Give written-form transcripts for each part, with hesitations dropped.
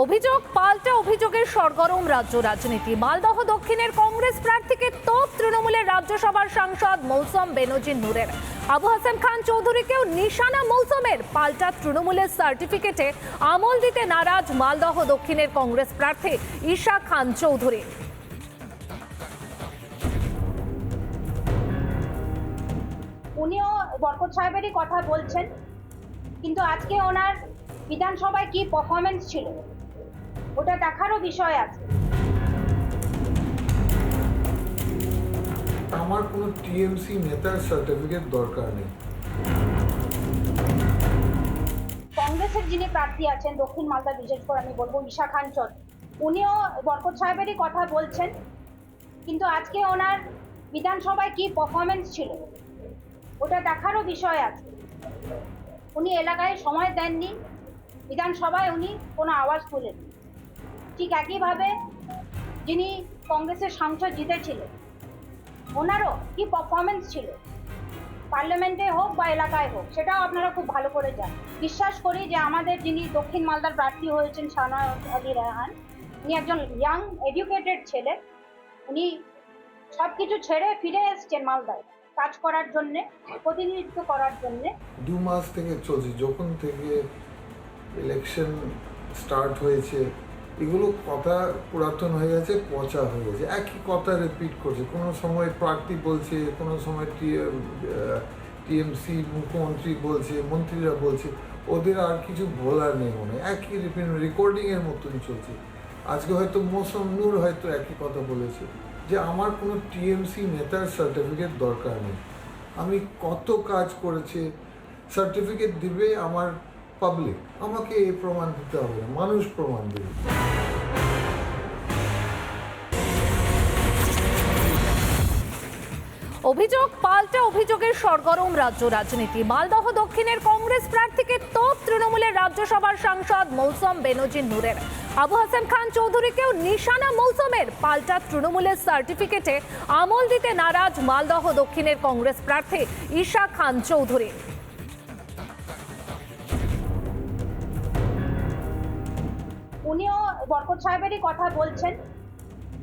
অভিযোগ পাল্টা অভিযোগের সরগরম রাজ্য রাজনীতি। মালদহ দক্ষিণের কংগ্রেস প্রার্থীকে তোপ তৃণমূলের রাজ্যসভার সাংসদ মৌসম বেনজির নূরের। আবু হাসেম খান চৌধুরীকেও নিশানা মৌসমের। পাল্টা তৃণমূলের সার্টিফিকেটে আমল দিতে নারাজ মালদহ দক্ষিণের কংগ্রেস প্রার্থী ঈশা খান চৌধুরী। উনিও বরকত সাহেবেরই কথা বলছেন, কিন্তু আজকে ওনার বিধানসভায় কি পারফরমেন্স ছিল ওটা দেখারও বিষয় আছে। আমার কোনো টিএমসি নেতার সার্টিফিকেট দরকার নেই। কংগ্রেসের যিনি প্রার্থী আছেন দক্ষিণ মালদা, বিশেষ করে আমি বলবো ঈশা খান চৌধুরী, উনিও বরকত সাহেবেরই কথা বলছেন, কিন্তু আজকে ওনার বিধানসভায় কি পারফরমেন্স ছিল ওটা দেখারও বিষয় আছে। উনি এলাকায় সময় দেননি, বিধানসভায় উনি কোনো আওয়াজ তুলেননি। ঠিক একইভাবে যিনি কংগ্রেসের সাংসদ জিতেছিলেন ওনারও কি পারফরমেন্স ছিল, পার্লামেন্টে হোক বা এলাকায় হোক, সেটাও আপনারা খুব ভালো করে জানেন। বিশ্বাস করি যে আমাদের যিনি দক্ষিণ মালদার প্রার্থী হয়েছেন শাহনওয়াজ আলী রায়হান, উনি একজন ইয়াং এডুকেটেড ছেলে। উনি সব কিছু ছেড়ে ফিরে এসছেন মালদায় কাজ করার জন্যে, প্রতিনিধিত্ব করার জন্যে। 2 মাস থেকে চলছে, যখন থেকে ইলেকশন স্টার্ট হয়েছে এগুলো কথা পুরাতন হয়ে গেছে, পচা হয়ে গেছে, একই কথা রিপিট করছে। কোনো সময় প্রার্থী বলছে, কোনো সময় টিএমসি মুখ্যমন্ত্রী বলছে, মন্ত্রীরা বলছে, ওদের আর কিছু বলার নেই মনে, একই রেকর্ডিংয়ের মতন চলছে। আজকে হয়তো মৌসম নূর হয়তো একই কথা বলেছে যে আমার কোনো টিএমসি নেতার সার্টিফিকেট দরকার নেই। আমি কত কাজ করেছে, সার্টিফিকেট দিবে আমার পাবলিক, আমাকে এই প্রমাণ দিতে হবে না, মানুষ প্রমাণ দেবে। অভিযোগ পাল্টা অভিযোগের সরগরম রাজ্য রাজনীতি। মালদহ দক্ষিণের কংগ্রেস প্রার্থীকে তোপ তৃণমূলের রাজ্যসভার সাংসদ মৌসম বেনজির নূরের। আবু হাসেম খান চৌধুরীকেও নিশানা মৌসমের। পাল্টা তৃণমূলের সার্টিফিকেটে আমল দিতে নারাজ মালদহ দক্ষিণের কংগ্রেস প্রার্থী ঈশা খান চৌধুরী। উনিও বরকত সাহেবেরই কথা বলছেন,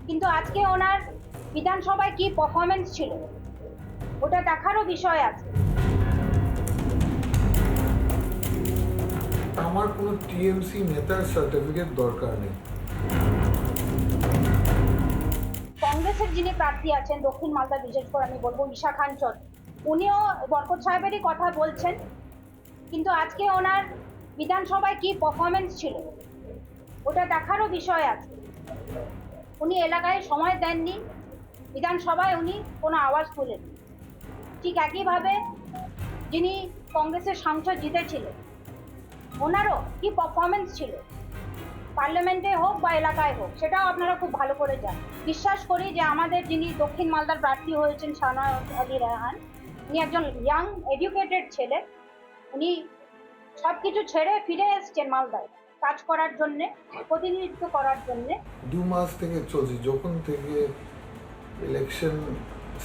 কিন্তু আজকে ওনার বিধানসভায় কি পারফরমেন্স ছিল ওটা দেখারও বিষয় আছে। আমার কোনো টিএমসি নেতার সার্টিফিকেট দরকার নেই। কংগ্রেসের যিনি প্রার্থী আছেন দক্ষিণ মালদা, বিশেষ করে আমি বলবো ঈশা খান চৌধুরী, উনিও বরকত সাহেবেরই কথা বলছেন, কিন্তু আজকে ওনার বিধানসভায় কি পারফরমেন্স ছিল ওটা দেখারও বিষয় আছে। উনি এলাকায় সময় দেননি, বিধানসভায় উনি কোনো আওয়াজ তুলেননি। ঠিক একইভাবে যিনি কংগ্রেসের সাংসদ জিতেছিলেন ওনারও কি পারফরমেন্স ছিল, পার্লামেন্টে হোক বা এলাকায় হোক, সেটাও আপনারা খুব ভালো করে জানেন। বিশ্বাস করি যে আমাদের যিনি দক্ষিণ মালদার প্রার্থী হয়েছেন শাহনওয়াজ আলী রায়হান, উনি একজন ইয়াং এডুকেটেড ছেলে। উনি সব কিছু ছেড়ে ফিরে এসছেন মালদায় কাজ করার জন্যে, প্রতিনিধিত্ব করার জন্যে। 2 মাস থেকে চলছে, যখন থেকে ইলেকশন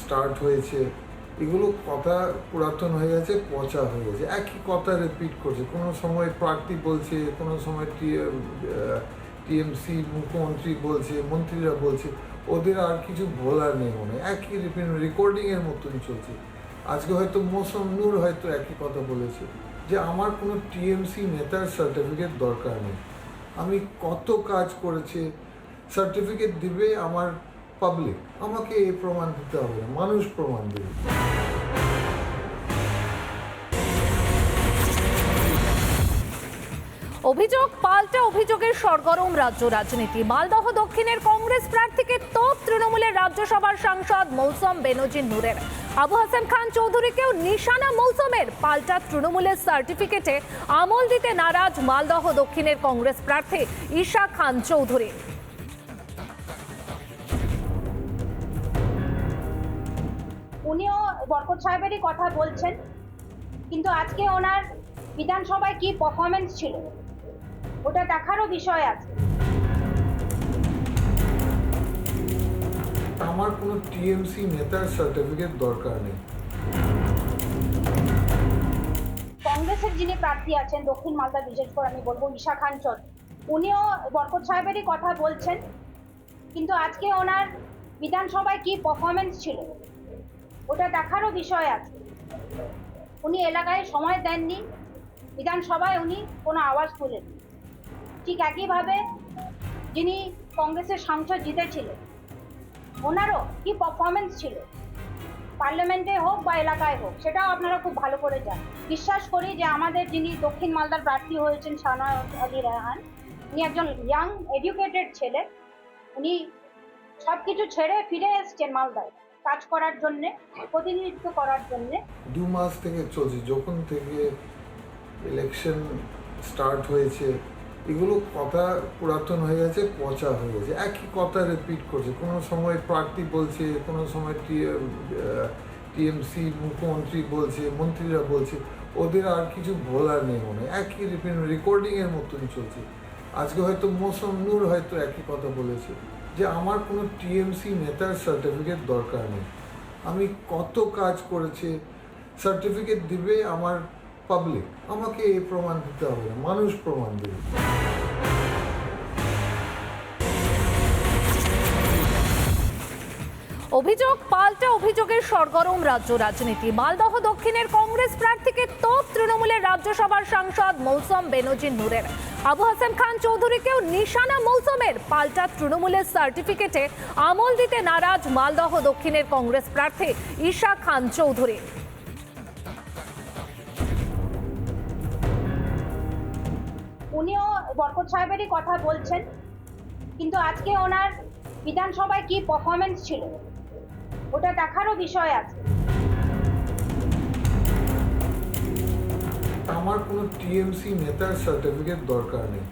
স্টার্ট হয়েছে এগুলো কথা পুরাতন হয়ে গেছে, পচা হয়ে গেছে, একই কথা রিপিট করছে। কোনো সময় প্রার্থী বলছে, কোনো সময় টিএমসি মুখ্যমন্ত্রী বলছে, মন্ত্রীরা বলছে, ওদের আর কিছু বলার নেই মনে, একই রেকর্ডিংয়ের মতন চলছে। আজকে হয়তো মৌসম নূর হয়তো একই কথা বলেছে যে আমার কোনো টিএমসি নেতার সার্টিফিকেট দরকার নেই। আমি কত কাজ করেছে, সার্টিফিকেট দিবে আমার পাবলিক, আমাকে এই প্রমাণ দিতে হবে না, মানুষ প্রমাণ দেবে। অভিযোগ পাল্টা অভিযোগের সরগরম রাজ্য রাজনীতি। মালদহ দক্ষিণের কংগ্রেস প্রার্থীকে তোপ তৃণমূলের রাজ্যসভার সাংসদ মৌসম বেনজির নূরের। আবু হাসেম খান চৌধুরীকেও নিশানা মৌসমের। পাল্টা তৃণমূলের সার্টিফিকেটে আমল দিতে নারাজ মালদহ দক্ষিণের কংগ্রেস প্রার্থী ঈশা খান চৌধুরী। উনিও বরকত সাহেবেরই কথা বলছেন, কিন্তু আজকে ওনার বিধানসভায় কি পারফরমেন্স ছিল ওটা দেখারও বিষয় আছে। আমার কোনো টিএমসি নেতার সার্টিফিকেট দরকার নেই। কংগ্রেসের যিনি প্রার্থী আছেন দক্ষিণ মালদা, বিশেষ করে আমি বলবো ঈশা খান চৌধুরী, উনিও বরকত সাহেবেরই কথা বলছেন, কিন্তু আজকে ওনার বিধানসভায় কি পারফরমেন্স ছিল ওটা দেখারও বিষয় আছে। উনি এলাকায় সময় দেননি, বিধানসভায় উনি কোনো আওয়াজ তুলেননি। ঠিক একইভাবে যিনি কংগ্রেসের সাংসদ জিতেছিলেন ওনারও কি পারফরমেন্স ছিল, পার্লামেন্টে হোক বা এলাকায় হোক, সেটাও আপনারা খুব ভালো করে জানেন। বিশ্বাস করি যে আমাদের যিনি দক্ষিণ মালদার প্রার্থী হয়েছেন শাহনওয়াজ আলী রায়হান, উনি একজন ইয়াং এডুকেটেড ছেলে। উনি সব কিছু ছেড়ে ফিরে এসছেন মালদায় কাজ করার জন্যে, প্রতিনিধিত্ব করার জন্যে। 2 মাস থেকে চলছে, যখন থেকে ইলেকশন স্টার্ট হয়েছে এগুলো কথা পুরাতন হয়ে গেছে, পচা হয়ে গেছে, একই কথা রিপিট করছে। কোনো সময় প্রার্থী বলছে, কোনো সময় টিএমসি মুখ্যমন্ত্রী বলছে, মন্ত্রীরা বলছে, ওদের আর কিছু বলার নেই মনে হয়, একই রেকর্ডিংয়ের মতন চলছে। আজকে হয়তো মৌসম নূর হয়তো একই কথা বলেছে যে আমার কোনো টিএমসি নেতার সার্টিফিকেট দরকার নেই, আমি কত কাজ করেছে, সার্টিফিকেট দিবে আমার পাবলিক, আমাকে এই প্রমাণ দিতে হবে না, মানুষ প্রমাণ দেবে। অভিযোগ পাল্টা অভিযোগের সরগরম রাজ্য রাজনীতি। মালদহ দক্ষিণের কংগ্রেস প্রার্থীকে তোপ তৃণমূলের রাজ্যসভার সাংসদ মৌসম বেনজির নূরের। আবু হাসেম খান চৌধুরীকেও নিশানা মৌসুমের। পাল্টা তৃণমূলের সার্টিফিকেটে আমল দিতে নারাজ মালদহ দক্ষিণের কংগ্রেস প্রার্থী ঈশা খান চৌধুরী। উনিও বরকত সাহেবেরই কথা বলছেন, কিন্তু আজকে ওনার বিধানসভায় কি পারফরমেন্স ছিল ওটা দেখারও বিষয় আছে। আমার কোনো টিএমসি নেতার সার্টিফিকেট দরকার নেই।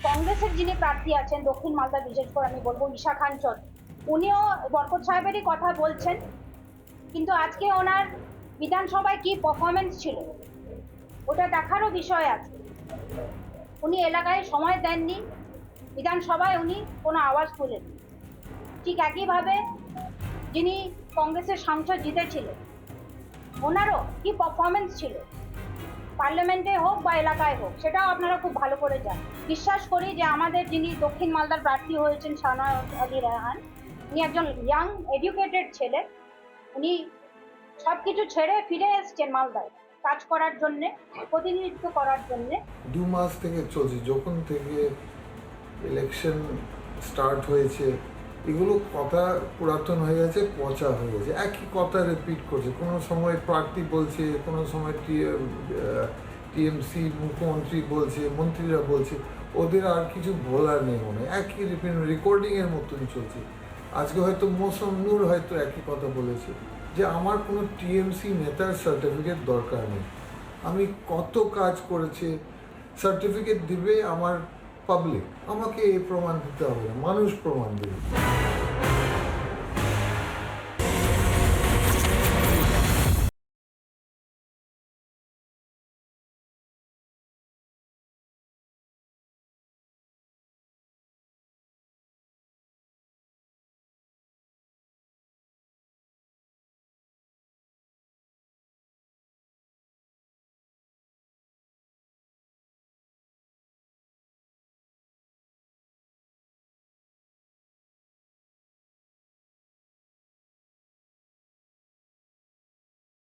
কংগ্রেসের যিনি প্রার্থী আছেন দক্ষিণ মালদা, বিশেষ করে আমি বলবো ঈশা খান চৌধুরী, উনিও বরকত সাহেবেরই কথা বলছেন, কিন্তু আজকে ওনার বিধানসভায় কি পারফরমেন্স ছিল ওটা দেখারও বিষয় আছে। উনি এলাকায় সময় দেননি, বিধানসভায় উনি কোনো আওয়াজ তুলেননি। ঠিক একইভাবে যিনি কংগ্রেসের সাংসদ জিতেছিলেন ওনারও কি পারফরমেন্স ছিল, পার্লামেন্টে হোক বা এলাকায় হোক, সেটাও আপনারা খুব ভালো করে জানেন। বিশ্বাস করি যে আমাদের যিনি দক্ষিণ মালদার প্রার্থী হয়েছেন শাহনওয়াজ আলী রায়হান, উনি একজন ইয়াং এডুকেটেড ছেলে। উনি সব কিছু ছেড়ে ফিরে এসছেন মালদায় কাজ করার জন্যে, প্রতিনিধিত্ব করার জন্যে। 2 মাস থেকে চলছে, যখন থেকে ইলেকশন স্টার্ট হয়েছে এগুলো কথা পুরাতন হয়ে গেছে, পচা হয়ে গেছে, একই কথা রিপিট করছে। কোনো সময় প্রার্থী বলছে, কোনো সময় টিএমসি মুখ্যমন্ত্রী বলছে, মন্ত্রীরা বলছে, ওদের আর কিছু বলার নেই মনে হয়, একই রেকর্ডিংয়ের মতন চলছে। আজকে হয়তো মৌসম নূর হয়তো একই কথা বলেছে যে আমার কোনো টিএমসি নেতার সার্টিফিকেট দরকার নেই, আমি কত কাজ করেছে, সার্টিফিকেট দিবে আমার পাবলিক, আমাকে এই প্রমাণ দিতে হবে না, মানুষ প্রমাণ দেবে।